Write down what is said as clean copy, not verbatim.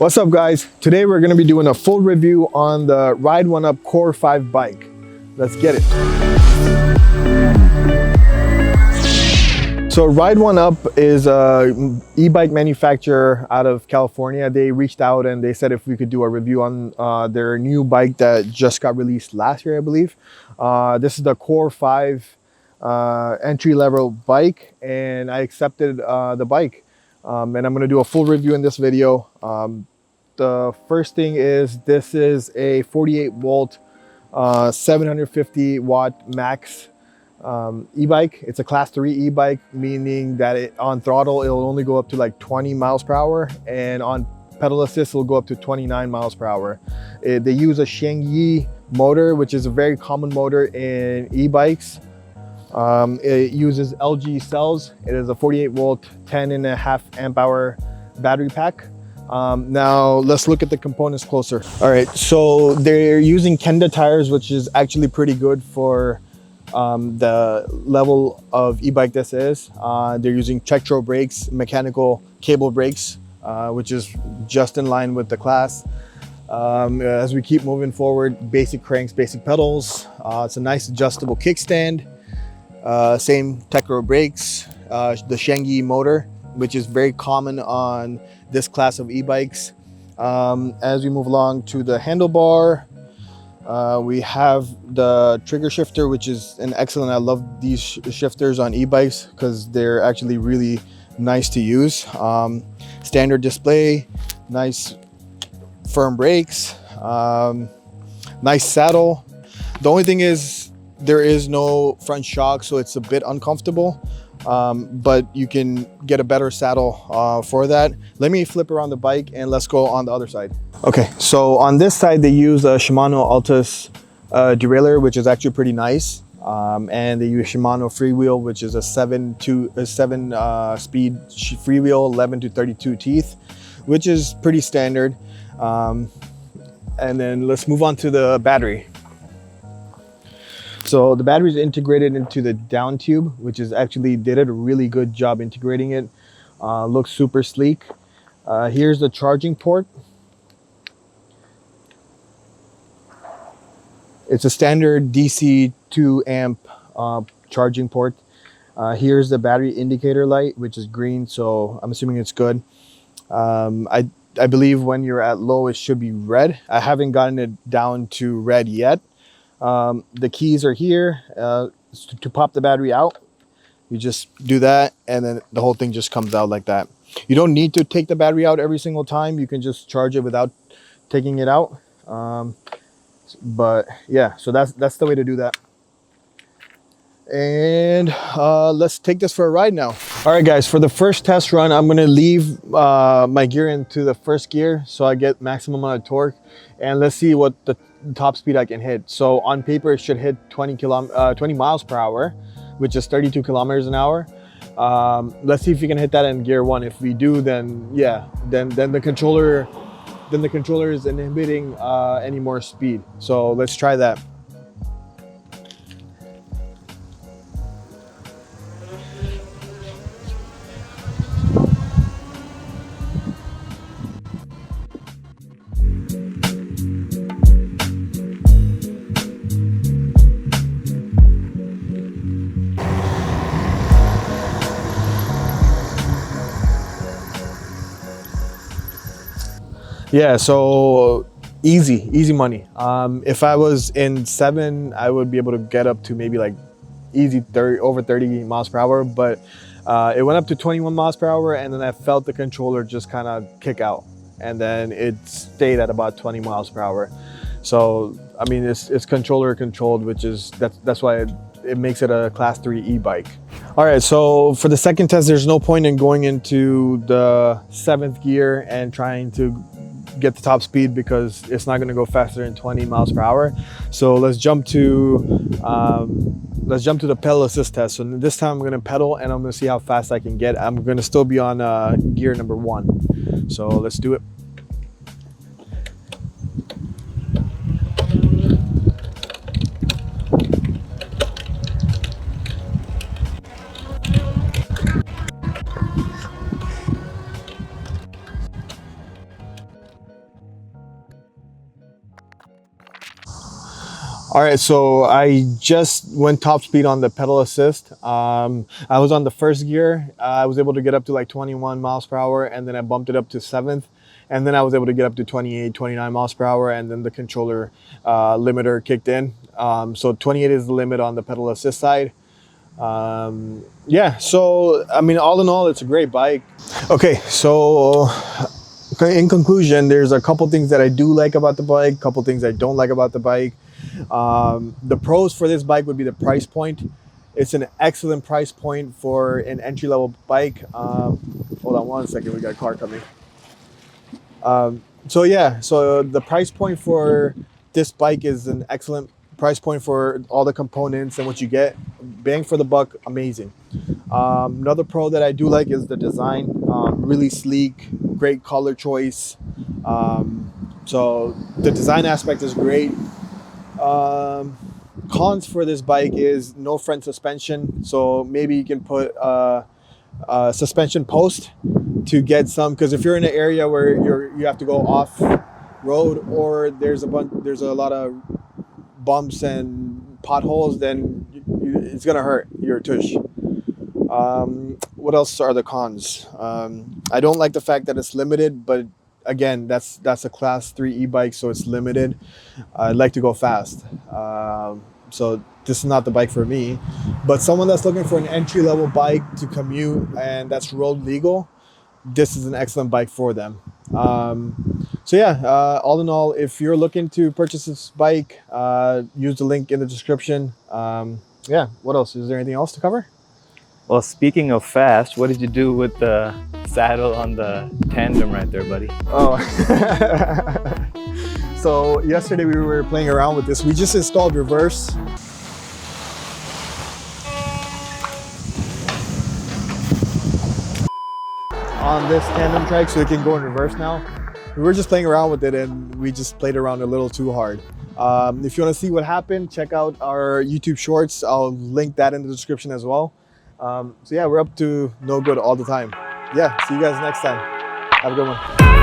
What's up guys? Today we're going to be doing a full review on the Ride1up Core-5 bike. Let's get it. So Ride1up is a e-bike manufacturer out of California. They reached out and they said if we could do a review on their new bike that just got released last year, I believe. This is the Core-5 entry-level bike, and I accepted the bike. And I'm going to do a full review in this video. The first thing is this is a 48 volt 750 watt max e-bike. It's a class 3 e-bike, meaning that on throttle it'll only go up to like 20 miles per hour, and on pedal assist it'll go up to 29 miles per hour. They use a Shengyi motor, which is a very common motor in e-bikes. It uses LG cells. It is a 48 volt 10.5 amp hour battery pack. Now let's look at the components closer. All right, so they're using Kenda tires, which is actually pretty good for the level of e-bike this is. They're using Tektro brakes, mechanical cable brakes, which is just in line with the class. As we keep moving forward, basic cranks, basic pedals. It's a nice adjustable kickstand. Same Tektro brakes, the Shengyi motor, which is very common on this class of e-bikes. As we move along to the handlebar, we have the trigger shifter, which is an excellent. I love these shifters on e-bikes because they're actually really nice to use. Standard display, nice firm brakes, nice saddle. The only thing is there is no front shock, so it's a bit uncomfortable. But you can get a better saddle for that. Let me flip around the bike and let's go on the other side. Okay, so on this side they use a Shimano Altus derailleur, which is actually pretty nice. And they use Shimano freewheel, which is a 7 speed freewheel, 11 to 32 teeth, which is pretty standard. And then let's move on to the battery. So the battery is integrated into the down tube, which is actually, they did a really good job integrating it. Looks super sleek. Here's the charging port. It's a standard DC 2 amp charging port. Here's the battery indicator light, which is green, so I'm assuming it's good. I believe when you're at low, it should be red. I haven't gotten it down to red yet. The keys are here to pop the battery out. You just do that and then the whole thing just comes out like that. You don't need to take the battery out every single time. You can just charge it without taking it out. But yeah, so that's the way to do that. And let's take this for a ride now. All right guys, for the first test run, I'm gonna leave my gear into the first gear so I get maximum amount of torque, and let's see what the top speed I can hit. So on paper it should hit 20 miles per hour, which is 32 kilometers an hour. Let's see if we can hit that in gear 1. If we do, then yeah, then the controller is inhibiting any more speed. So let's try that. Yeah, so easy money. If I was in 7, I would be able to get up to maybe like easy over 30 miles per hour, but it went up to 21 miles per hour, and then I felt the controller just kind of kick out, and then it stayed at about 20 miles per hour. So I mean, it's controller controlled, which is that's why it makes it a class 3 e-bike. All right, so for the second test, there's no point in going into the 7th gear and trying to get the top speed because it's not going to go faster than 20 miles per hour. So let's jump to the pedal assist test. So this time I'm going to pedal and I'm going to see how fast I can get. I'm going to still be on gear number 1. So let's do it. All right, so I just went top speed on the pedal assist. I was on the first gear. I was able to get up to like 21 miles per hour, and then I bumped it up to 7th. And then I was able to get up to 28, 29 miles per hour, and then the controller limiter kicked in. So 28 is the limit on the pedal assist side. Yeah, so I mean, all in all, it's a great bike. Okay, so in conclusion, there's a couple things that I do like about the bike, couple things I don't like about the bike. The pros for this bike would be the price point. It's an excellent price point for an entry-level bike. Hold on one second, we got a car coming. So yeah, so the price point for this bike is an excellent price point for all the components and what you get. Bang for the buck, amazing. Another pro that I do like is the design. Really sleek, great color choice. So the design aspect is great. Cons for this bike is no front suspension. So maybe you can put a suspension post to get some, because if you're in an area where you have to go off road, or there's a lot of bumps and potholes, then it's gonna hurt your tush. What else are the cons? I don't like the fact that it's limited, but again, that's a class 3 e-bike, so it's limited. I'd like to go fast, so this is not the bike for me. But someone that's looking for an entry-level bike to commute and that's road legal, this is an excellent bike for them. So yeah, all in all, if you're looking to purchase this bike, use the link in the description. Yeah, what else? Is there anything else to cover? Well, speaking of fast, what did you do with the saddle on the tandem right there, buddy? Oh, so yesterday we were playing around with this. We just installed reverse. On this tandem trike, so it can go in reverse now. We were just playing around with it, and we just played around a little too hard. If you want to see what happened, check out our YouTube shorts. I'll link that in the description as well. So yeah, we're up to no good all the time. Yeah, see you guys next time. Have a good one.